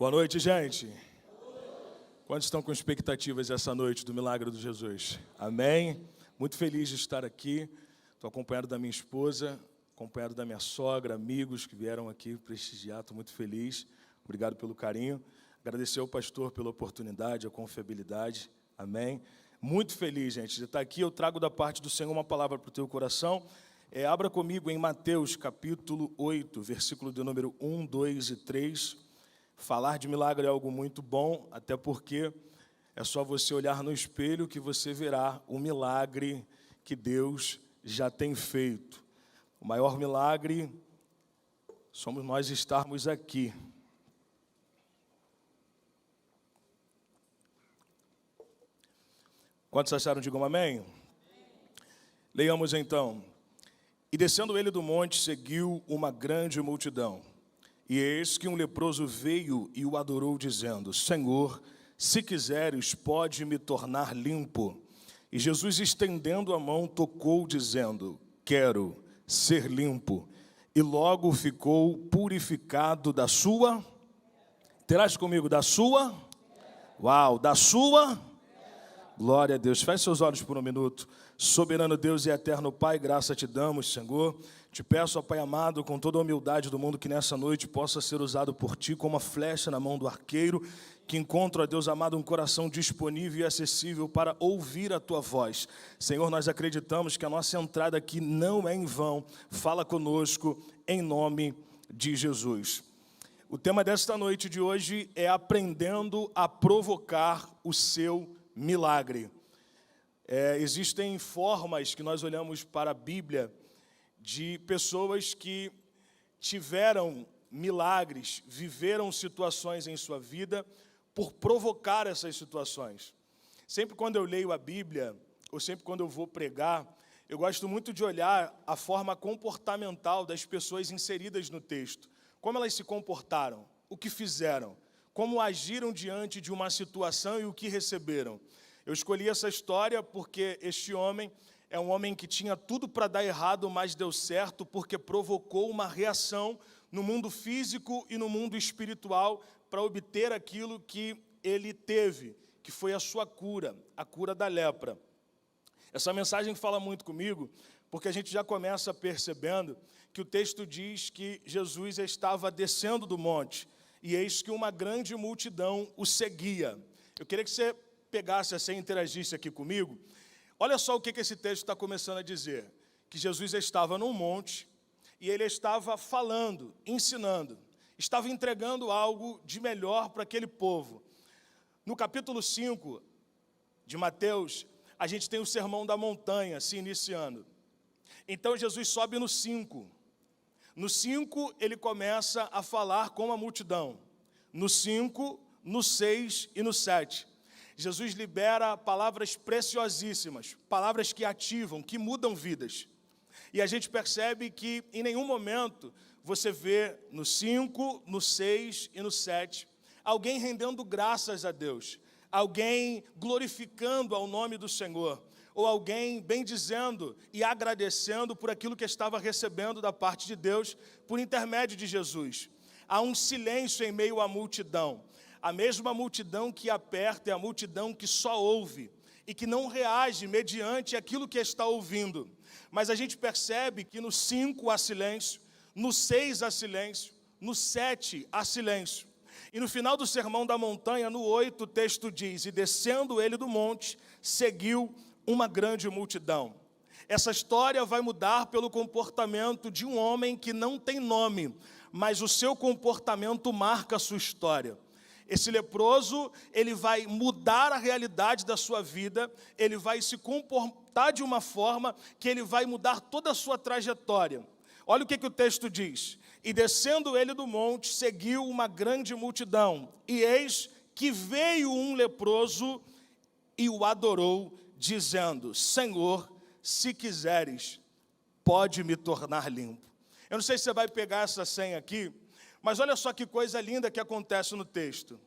Boa noite, gente. Quantos estão com expectativas essa noite do milagre de Jesus? Amém? Muito feliz de estar aqui. Estou acompanhado da minha esposa, acompanhado da minha sogra, amigos que vieram aqui prestigiar. Estou muito feliz. Obrigado pelo carinho. Agradecer ao pastor pela oportunidade, a confiabilidade. Amém? Muito feliz, gente, de estar aqui. Eu trago da parte do Senhor uma palavra para o teu coração. Abra comigo em Mateus, capítulo 8, versículo de número 1, 2 e 3. Falar de milagre é algo muito bom, até porque é só você olhar no espelho que você verá o milagre que Deus já tem feito. O maior milagre somos nós estarmos aqui. Quantos acharam? Digam amém. Leiamos então. E descendo ele do monte, seguiu uma grande multidão. E eis que um leproso veio e o adorou, dizendo: Senhor, se quiseres, pode me tornar limpo. E Jesus, estendendo a mão, tocou, dizendo: Quero ser limpo. E logo ficou purificado da sua... Terás comigo, da sua... Uau, da sua... Glória a Deus. Feche seus olhos por um minuto. Soberano Deus e eterno Pai, graça te damos, Senhor. Te peço, ó Pai amado, com toda a humildade do mundo, que nessa noite possa ser usado por Ti como uma flecha na mão do arqueiro, que encontre, ó Deus amado, um coração disponível e acessível para ouvir a Tua voz. Senhor, nós acreditamos que a nossa entrada aqui não é em vão. Fala conosco, em nome de Jesus. O tema desta noite de hoje é aprendendo a provocar o seu milagre. Existem formas que nós olhamos para a Bíblia de pessoas que tiveram milagres, viveram situações em sua vida por provocar essas situações. Sempre quando eu leio a Bíblia, ou sempre quando eu vou pregar, eu gosto muito de olhar a forma comportamental das pessoas inseridas no texto. Como elas se comportaram, o que fizeram, como agiram diante de uma situação e o que receberam. Eu escolhi essa história porque este homem é um homem que tinha tudo para dar errado, mas deu certo porque provocou uma reação no mundo físico e no mundo espiritual para obter aquilo que ele teve, que foi a sua cura, a cura da lepra. Essa mensagem fala muito comigo, porque a gente já começa percebendo que o texto diz que Jesus estava descendo do monte, e eis que uma grande multidão o seguia. Eu queria que você pegasse assim, interagisse aqui comigo. Olha só o que esse texto está começando a dizer. Que Jesus estava num monte e ele estava falando, ensinando. Estava entregando algo de melhor para aquele povo. No capítulo 5 de Mateus, a gente tem o Sermão da Montanha se iniciando. Então Jesus sobe no 5. No 5, ele começa a falar com a multidão. No 5, no 6 e no 7. Jesus libera palavras preciosíssimas, palavras que ativam, que mudam vidas. E a gente percebe que em nenhum momento você vê no 5, no 6 e no 7, alguém rendendo graças a Deus, alguém glorificando ao nome do Senhor, ou alguém bendizendo e agradecendo por aquilo que estava recebendo da parte de Deus por intermédio de Jesus. Há um silêncio em meio à multidão. A mesma multidão que aperta é a multidão que só ouve e que não reage mediante aquilo que está ouvindo. Mas a gente percebe que no 5 há silêncio, no 6 há silêncio, no 7 há silêncio. E no final do Sermão da Montanha, no 8, o texto diz: E descendo ele do monte, seguiu uma grande multidão. Essa história vai mudar pelo comportamento de um homem que não tem nome, mas o seu comportamento marca a sua história. Esse leproso, ele vai mudar a realidade da sua vida, ele vai se comportar de uma forma que ele vai mudar toda a sua trajetória. Olha o que o texto diz. E descendo ele do monte, seguiu uma grande multidão. E eis que veio um leproso e o adorou, dizendo: Senhor, se quiseres, pode me tornar limpo. Eu não sei se você vai pegar essa senha aqui, mas olha só que coisa linda que acontece no texto.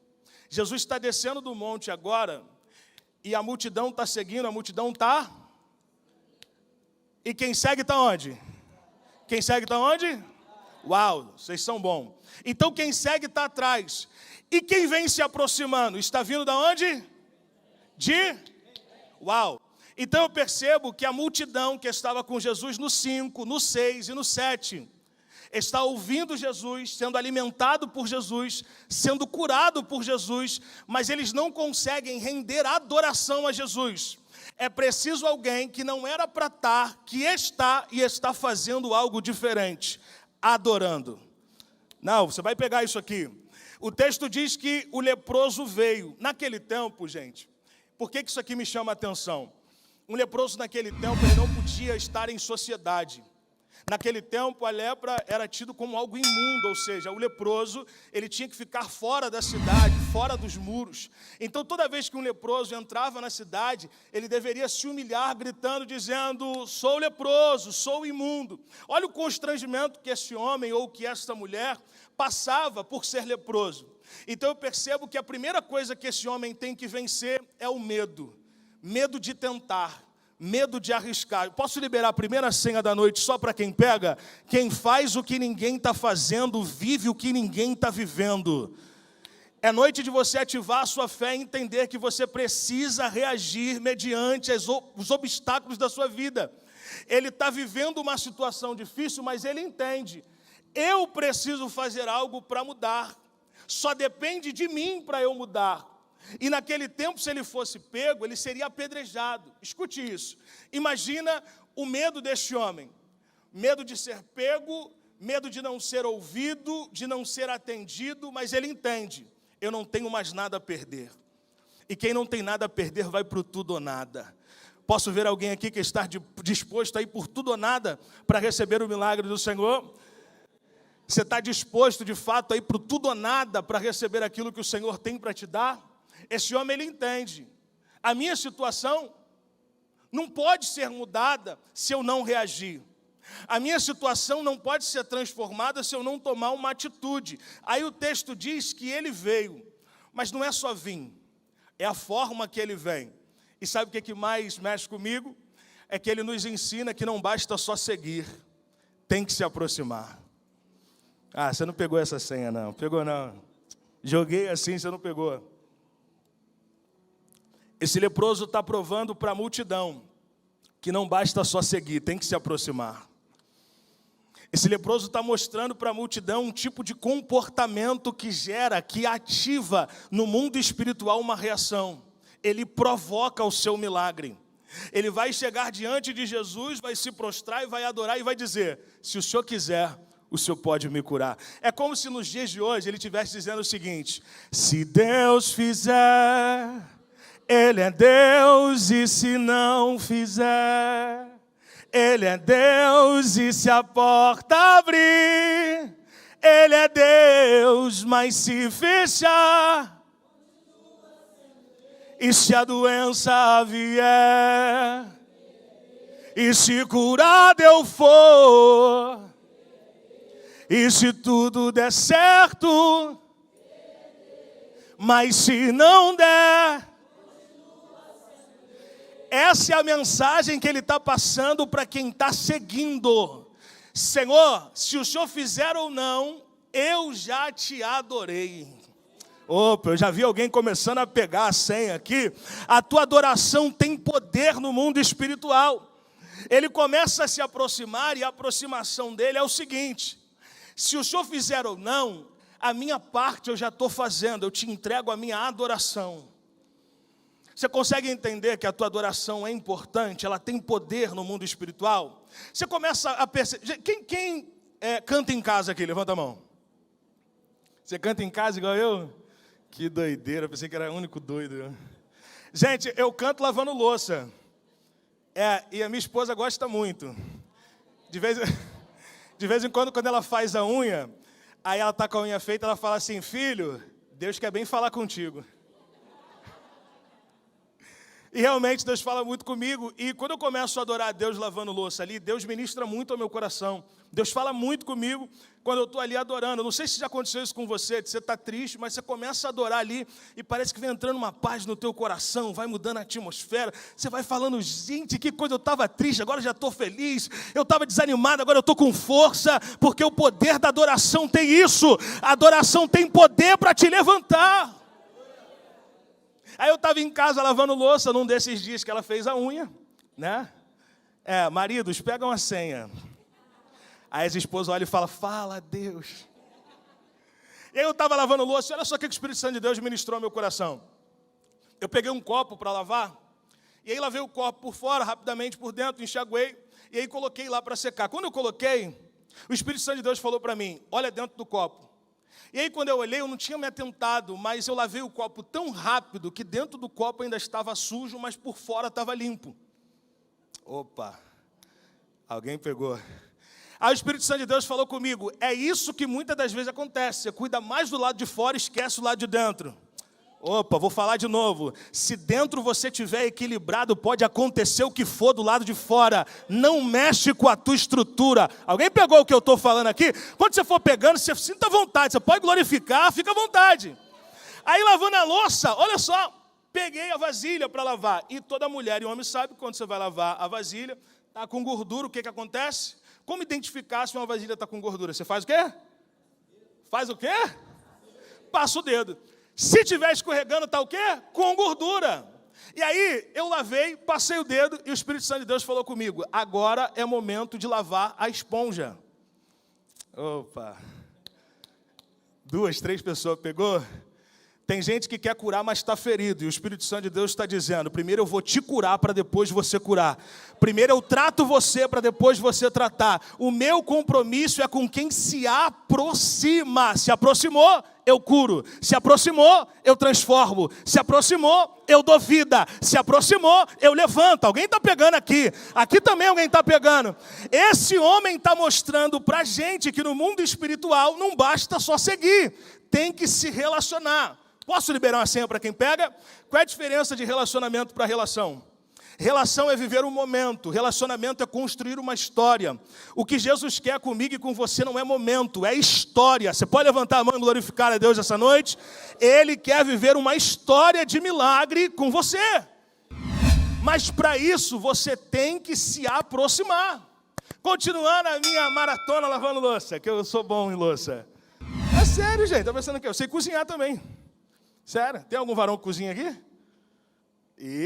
Jesus está descendo do monte agora, e a multidão está seguindo, a multidão está... E quem segue está onde? Quem segue está onde? Uau, vocês são bons. Então quem segue está atrás. E quem vem se aproximando? Está vindo da onde? Uau. Então eu percebo que a multidão que estava com Jesus no 5, no 6 e no 7, está ouvindo Jesus, sendo alimentado por Jesus, sendo curado por Jesus, mas eles não conseguem render adoração a Jesus. É preciso alguém que não era para estar, que está e está fazendo algo diferente, adorando. Não, você vai pegar isso aqui. O texto diz que o leproso veio. Naquele tempo, gente, por que isso aqui me chama a atenção? Um leproso naquele tempo, ele não podia estar em sociedade. Naquele tempo, a lepra era tido como algo imundo, ou seja, o leproso, ele tinha que ficar fora da cidade, fora dos muros. Então, toda vez que um leproso entrava na cidade, ele deveria se humilhar, gritando, dizendo, sou leproso, sou imundo. Olha o constrangimento que esse homem ou que esta mulher passava por ser leproso. Então, eu percebo que a primeira coisa que esse homem tem que vencer é o medo. Medo de tentar. Medo de arriscar. Posso liberar a primeira senha da noite só para quem pega? Quem faz o que ninguém está fazendo, vive o que ninguém está vivendo. É noite de você ativar a sua fé e entender que você precisa reagir mediante os obstáculos da sua vida. Ele está vivendo uma situação difícil, mas ele entende. Eu preciso fazer algo para mudar. Só depende de mim para eu mudar. E naquele tempo, se ele fosse pego, ele seria apedrejado. Escute isso. Imagina o medo deste homem. Medo de ser pego, medo de não ser ouvido, de não ser atendido, mas ele entende. Eu não tenho mais nada a perder. E quem não tem nada a perder vai para o tudo ou nada. Posso ver alguém aqui que está disposto a ir por tudo ou nada para receber o milagre do Senhor? Você está disposto, de fato, a ir para o tudo ou nada para receber aquilo que o Senhor tem para te dar? Esse homem, ele entende. A minha situação não pode ser mudada se eu não reagir. A minha situação não pode ser transformada se eu não tomar uma atitude. Aí o texto diz que ele veio, mas não é só vir, é a forma que ele vem. E sabe o que mais mexe comigo? É que ele nos ensina que não basta só seguir, tem que se aproximar. Ah, você não pegou essa senha não, pegou não. Joguei assim, você não pegou. Esse leproso está provando para a multidão que não basta só seguir, tem que se aproximar. Esse leproso está mostrando para a multidão um tipo de comportamento que gera, que ativa no mundo espiritual uma reação. Ele provoca o seu milagre. Ele vai chegar diante de Jesus, vai se prostrar e vai adorar e vai dizer, se o Senhor quiser, o Senhor pode me curar. É como se nos dias de hoje ele estivesse dizendo o seguinte, se Deus fizer... Ele é Deus e se não fizer, Ele é Deus e se a porta abrir, Ele é Deus, mas se fechar, e se a doença vier, e se curado eu for, e se tudo der certo, mas se não der, essa é a mensagem que ele está passando para quem está seguindo. Senhor, se o Senhor fizer ou não, eu já te adorei. Opa, eu já vi alguém começando a pegar a senha aqui. A tua adoração tem poder no mundo espiritual. Ele começa a se aproximar e a aproximação dele é o seguinte. Se o Senhor fizer ou não, a minha parte eu já estou fazendo. Eu te entrego a minha adoração. Você consegue entender que a tua adoração é importante? Ela tem poder no mundo espiritual? Você começa a perceber... Quem canta em casa aqui? Levanta a mão. Você canta em casa igual eu? Que doideira, pensei que era o único doido. Gente, eu canto lavando louça. E a minha esposa gosta muito. De vez em quando ela faz a unha, aí ela está com a unha feita, ela fala assim, filho, Deus quer bem falar contigo. E realmente Deus fala muito comigo. E quando eu começo a adorar a Deus lavando louça ali, Deus ministra muito ao meu coração. Deus fala muito comigo quando eu estou ali adorando. Eu não sei se já aconteceu isso com você, de você estar triste, mas você começa a adorar ali e parece que vem entrando uma paz no teu coração, vai mudando a atmosfera. Você vai falando, gente, que coisa, eu estava triste, agora já estou feliz. Eu estava desanimado, agora eu estou com força, porque o poder da adoração tem isso. A adoração tem poder para te levantar. Aí eu estava em casa lavando louça num desses dias que ela fez a unha, né? Maridos, pegam a senha. Aí as esposas olham e falam, fala, Deus. E aí eu estava lavando louça, olha só o que o Espírito Santo de Deus ministrou ao meu coração. Eu peguei um copo para lavar, e aí lavei o copo por fora, rapidamente por dentro, enxaguei, e aí coloquei lá para secar. Quando eu coloquei, o Espírito Santo de Deus falou para mim, olha dentro do copo. E aí quando eu olhei, eu não tinha me atentado, mas eu lavei o copo tão rápido que dentro do copo ainda estava sujo, mas por fora estava limpo. Opa, alguém pegou. Aí o Espírito Santo de Deus falou comigo, é isso que muitas das vezes acontece, você cuida mais do lado de fora e esquece o lado de dentro. Opa, vou falar de novo. Se dentro você estiver equilibrado, pode acontecer o que for do lado de fora. Não mexe com a tua estrutura. Alguém pegou o que eu estou falando aqui? Quando você for pegando, você sinta vontade. Você pode glorificar, fica à vontade. Aí lavando a louça, olha só, peguei a vasilha para lavar. E toda mulher e homem sabe que quando você vai lavar a vasilha, está com gordura, o que acontece? Como identificar se uma vasilha está com gordura? Você faz o quê? Faz o quê? Passa o dedo. Se estiver escorregando, está o quê? Com gordura. E aí, eu lavei, passei o dedo e o Espírito Santo de Deus falou comigo, agora é momento de lavar a esponja. Opa. 2, 3 pessoas pegou? Tem gente que quer curar, mas está ferido. E o Espírito Santo de Deus está dizendo, primeiro eu vou te curar para depois você curar. Primeiro eu trato você para depois você tratar. O meu compromisso é com quem se aproxima. Se aproximou, eu curo. Se aproximou, eu transformo. Se aproximou, eu dou vida. Se aproximou, eu levanto. Alguém está pegando aqui. Aqui também alguém está pegando. Esse homem está mostrando para a gente que no mundo espiritual não basta só seguir. Tem que se relacionar. Posso liberar uma senha para quem pega? Qual é a diferença de relacionamento para relação? Relação é viver um momento, relacionamento é construir uma história. O que Jesus quer comigo e com você não é momento, é história. Você pode levantar a mão e glorificar a Deus essa noite? Ele quer viver uma história de milagre com você. Mas para isso você tem que se aproximar. Continuando a minha maratona lavando louça, que eu sou bom em louça. É sério, gente, está pensando que eu sei cozinhar também. Sério? Tem algum varão que cozinha aqui?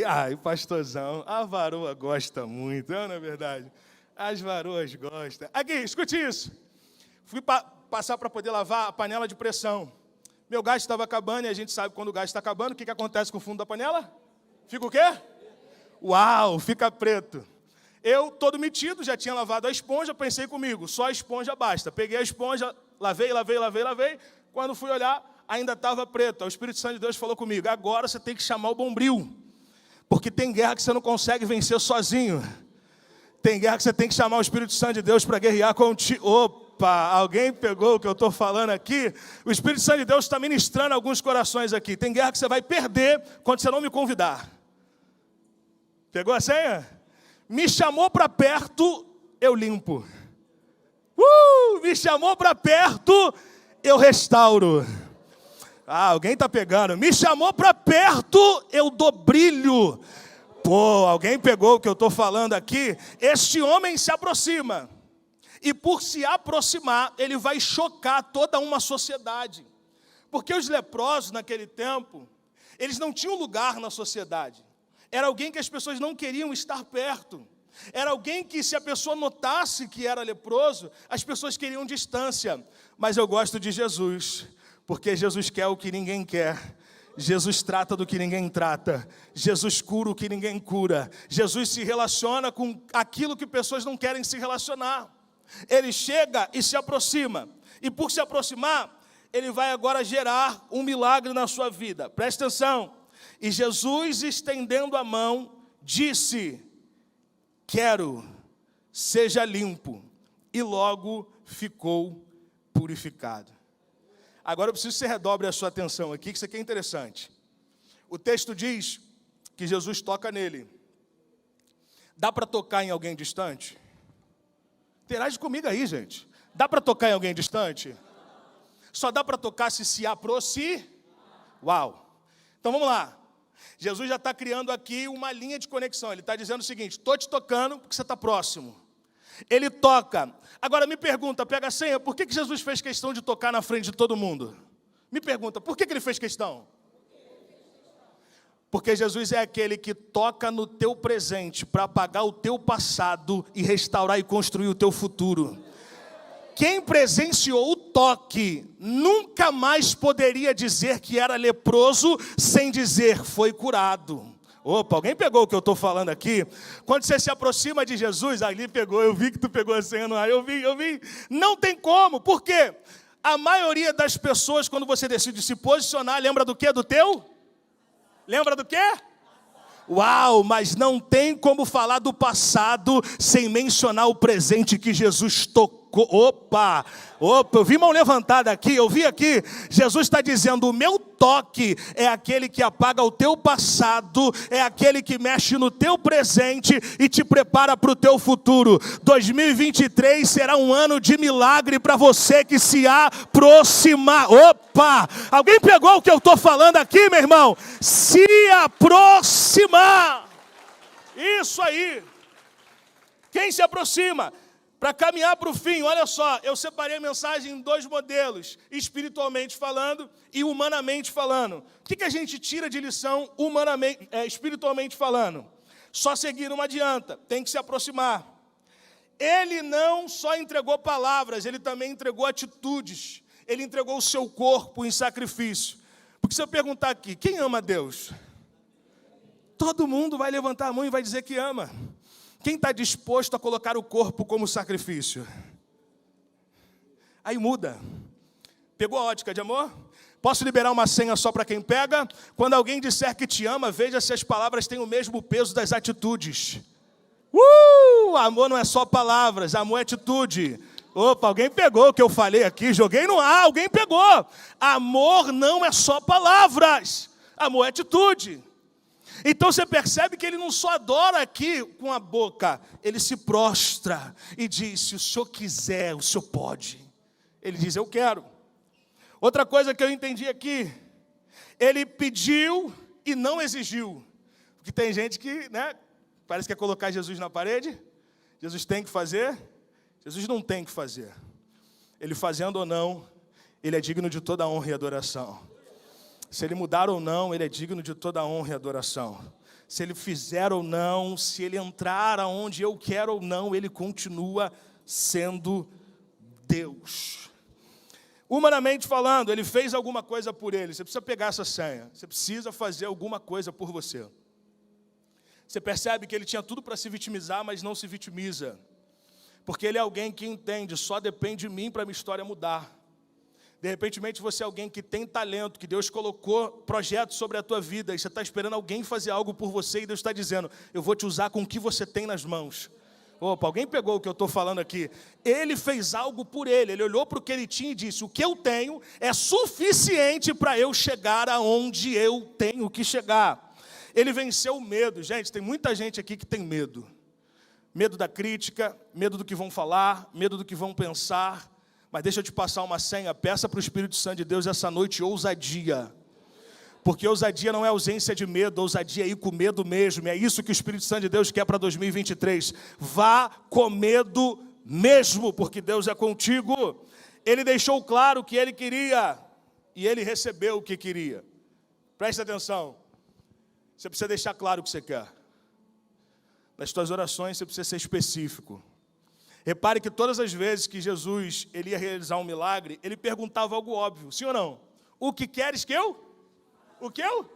Ai, pastorzão, a varoa gosta muito, não é verdade? As varoas gostam. Aqui, escute isso. Fui passar para poder lavar a panela de pressão. Meu gás estava acabando e a gente sabe quando o gás está acabando, o que acontece com o fundo da panela? Fica o quê? Uau, fica preto. Eu, todo metido, já tinha lavado a esponja, pensei comigo, só a esponja basta. Peguei a esponja, lavei. Quando fui olhar, ainda estava preto. O Espírito Santo de Deus falou comigo, agora você tem que chamar o bombril. Porque tem guerra que você não consegue vencer sozinho. Tem guerra que você tem que chamar o Espírito Santo de Deus para guerrear contigo. Opa, alguém pegou o que eu estou falando aqui? O Espírito Santo de Deus está ministrando alguns corações aqui. Tem guerra que você vai perder quando você não me convidar. Pegou a senha? Me chamou para perto, eu limpo. Me chamou para perto, eu restauro. Alguém está pegando. Me chamou para perto, eu dou brilho. Pô, alguém pegou o que eu estou falando aqui? Este homem se aproxima. E por se aproximar, ele vai chocar toda uma sociedade. Porque os leprosos naquele tempo, eles não tinham lugar na sociedade. Era alguém que as pessoas não queriam estar perto. Era alguém que, se a pessoa notasse que era leproso, as pessoas queriam distância. Mas eu gosto de Jesus, porque Jesus quer o que ninguém quer. Jesus trata do que ninguém trata. Jesus cura o que ninguém cura. Jesus se relaciona com aquilo que pessoas não querem se relacionar. Ele chega e se aproxima. E por se aproximar, ele vai agora gerar um milagre na sua vida. Presta atenção. E Jesus, estendendo a mão, disse: quero, seja limpo. E logo ficou purificado. Agora eu preciso que você redobre a sua atenção aqui, que isso aqui é interessante. O texto diz que Jesus toca nele, dá para tocar em alguém distante? Interage comigo aí, gente. Dá para tocar em alguém distante? Só dá para tocar se aproximar. Uau! Então vamos lá. Jesus já está criando aqui uma linha de conexão. Ele está dizendo o seguinte: estou te tocando porque você está próximo. Ele toca. Agora me pergunta, pega a senha, por que Jesus fez questão de tocar na frente de todo mundo? Me pergunta, por que ele fez questão? Porque Jesus é aquele que toca no teu presente para apagar o teu passado e restaurar e construir o teu futuro. Quem presenciou o toque nunca mais poderia dizer que era leproso sem dizer foi curado. Opa, alguém pegou o que eu estou falando aqui? Quando você se aproxima de Jesus, ali pegou, eu vi que tu pegou a senha no ar, eu vi. Não tem como, por quê? A maioria das pessoas, quando você decide se posicionar, lembra do quê? Do teu? Lembra do quê? Uau, mas não tem como falar do passado sem mencionar o presente que Jesus tocou. Opa, eu vi mão levantada aqui, eu vi aqui, Jesus está dizendo, o meu toque é aquele que apaga o teu passado, é aquele que mexe no teu presente e te prepara para o teu futuro. 2023 será um ano de milagre para você que se aproximar. Opa, alguém pegou o que eu estou falando aqui, meu irmão? Se aproximar, isso aí. Quem se aproxima? Para caminhar para o fim, olha só, eu separei a mensagem em dois modelos, espiritualmente falando e humanamente falando. O que a gente tira de lição espiritualmente falando? Só seguir não adianta, tem que se aproximar. Ele não só entregou palavras, ele também entregou atitudes. Ele entregou o seu corpo em sacrifício. Porque se eu perguntar aqui, quem ama a Deus? Todo mundo vai levantar a mão e vai dizer que ama. Quem está disposto a colocar o corpo como sacrifício? Aí muda. Pegou a ótica de amor? Posso liberar uma senha só para quem pega? Quando alguém disser que te ama, veja se as palavras têm o mesmo peso das atitudes. Amor não é só palavras, amor é atitude. Opa, alguém pegou o que eu falei aqui, joguei no ar, alguém pegou. Amor não é só palavras, amor é atitude. Então você percebe que ele não só adora aqui com a boca, ele se prostra e diz, se o senhor quiser, o senhor pode. Ele diz, eu quero. Outra coisa que eu entendi aqui, ele pediu e não exigiu. Porque tem gente que, parece que quer colocar Jesus na parede, Jesus tem que fazer, Jesus não tem que fazer. Ele fazendo ou não, ele é digno de toda a honra e adoração. Se ele mudar ou não, ele é digno de toda a honra e adoração. Se ele fizer ou não, se ele entrar aonde eu quero ou não, ele continua sendo Deus. Humanamente falando, ele fez alguma coisa por ele. Você precisa pegar essa senha. Você precisa fazer alguma coisa por você. Você percebe que ele tinha tudo para se vitimizar, mas não se vitimiza. Porque ele é alguém que entende, só depende de mim para a minha história mudar. De repente você é alguém que tem talento, que Deus colocou projetos sobre a tua vida, e você está esperando alguém fazer algo por você, e Deus está dizendo, eu vou te usar com o que você tem nas mãos. Opa, alguém pegou o que eu estou falando aqui? Ele fez algo por ele olhou para o que ele tinha e disse, o que eu tenho é suficiente para eu chegar aonde eu tenho que chegar. Ele venceu o medo. Gente, tem muita gente aqui que tem medo. Medo da crítica, medo do que vão falar, medo do que vão pensar. Mas deixa eu te passar uma senha, peça para o Espírito Santo de Deus essa noite ousadia. Porque ousadia não é ausência de medo, ousadia é ir com medo mesmo. E é isso que o Espírito Santo de Deus quer para 2023. Vá com medo mesmo, porque Deus é contigo. Ele deixou claro o que ele queria e ele recebeu o que queria. Preste atenção. Você precisa deixar claro o que você quer. Nas suas orações você precisa ser específico. Repare que todas as vezes que Jesus ele ia realizar um milagre, ele perguntava algo óbvio, sim ou não? O que queres que eu? O que eu?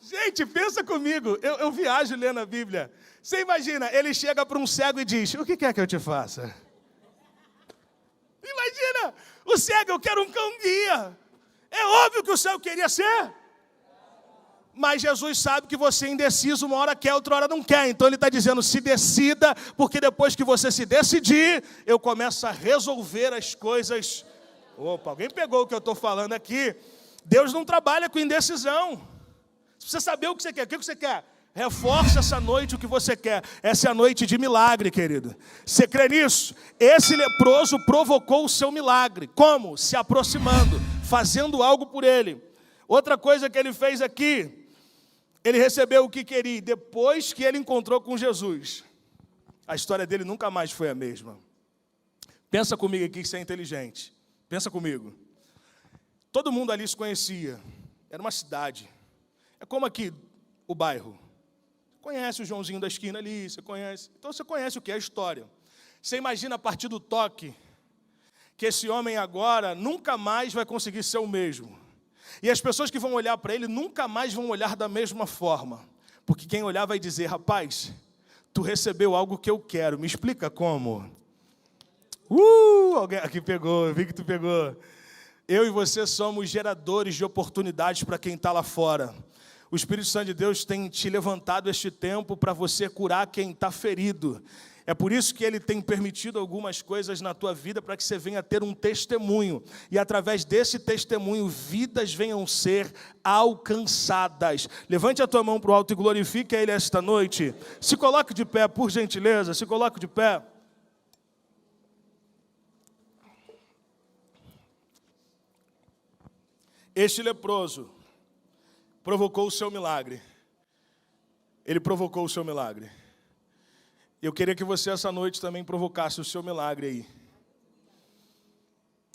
Gente, pensa comigo, eu viajo lendo a Bíblia. Você imagina, ele chega para um cego e diz, o que quer que eu te faça? Imagina, o cego, eu quero um cão-guia. É óbvio que o cego queria ser. Mas Jesus sabe que você é indeciso, uma hora quer, outra hora não quer. Então ele está dizendo, se decida, porque depois que você se decidir, eu começo a resolver as coisas. Opa, alguém pegou o que eu estou falando aqui. Deus não trabalha com indecisão. Você precisa saber o que você quer. O que você quer? Reforça essa noite o que você quer. Essa é a noite de milagre, querido. Você crê nisso? Esse leproso provocou o seu milagre. Como? Se aproximando, fazendo algo por ele. Outra coisa que ele fez aqui, ele recebeu o que queria. Depois que ele encontrou com Jesus, a história dele nunca mais foi a mesma. Pensa comigo aqui que você é inteligente. Pensa comigo. Todo mundo ali se conhecia. Era uma cidade. É como aqui, o bairro. Conhece o Joãozinho da esquina ali, você conhece. Então você conhece o que é a história. Você imagina a partir do toque que esse homem agora nunca mais vai conseguir ser o mesmo. E as pessoas que vão olhar para ele nunca mais vão olhar da mesma forma. Porque quem olhar vai dizer, rapaz, tu recebeu algo que eu quero. Me explica como. Alguém aqui pegou, eu vi que tu pegou. Eu e você somos geradores de oportunidades para quem está lá fora. O Espírito Santo de Deus tem te levantado este tempo para você curar quem está ferido. É por isso que Ele tem permitido algumas coisas na tua vida para que você venha ter um testemunho. E através desse testemunho, vidas venham ser alcançadas. Levante a tua mão para o alto e glorifique a Ele esta noite. Se coloque de pé, por gentileza, se coloque de pé. Este leproso provocou o seu milagre. Ele provocou o seu milagre. Eu queria que você essa noite também provocasse o seu milagre aí.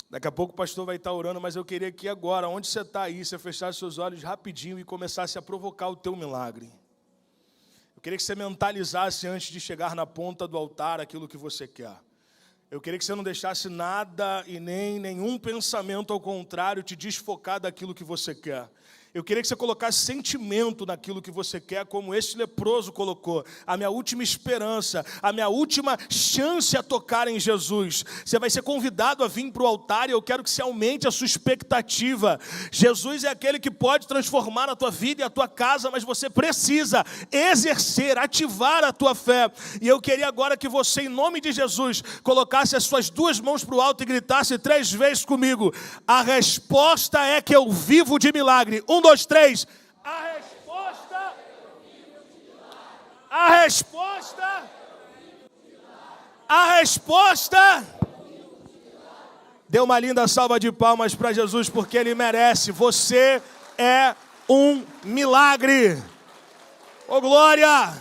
Daqui a pouco o pastor vai estar orando, mas eu queria que agora, onde você está aí, você fechasse seus olhos rapidinho e começasse a provocar o teu milagre. Eu queria que você mentalizasse antes de chegar na ponta do altar aquilo que você quer. Eu queria que você não deixasse nada e nem nenhum pensamento ao contrário te desfocar daquilo que você quer. Eu queria que você colocasse sentimento naquilo que você quer, como esse leproso colocou. A minha última esperança, a minha última chance a tocar em Jesus. Você vai ser convidado a vir para o altar e eu quero que você aumente a sua expectativa. Jesus é aquele que pode transformar a tua vida e a tua casa, mas você precisa exercer, ativar a tua fé. E eu queria agora que você, em nome de Jesus, colocasse as suas duas mãos para o alto e gritasse 3 vezes comigo. A resposta é que eu vivo de milagre. 1, 2, 3. A resposta. Dê uma linda salva de palmas para Jesus, porque Ele merece. Você é um milagre. Ô glória!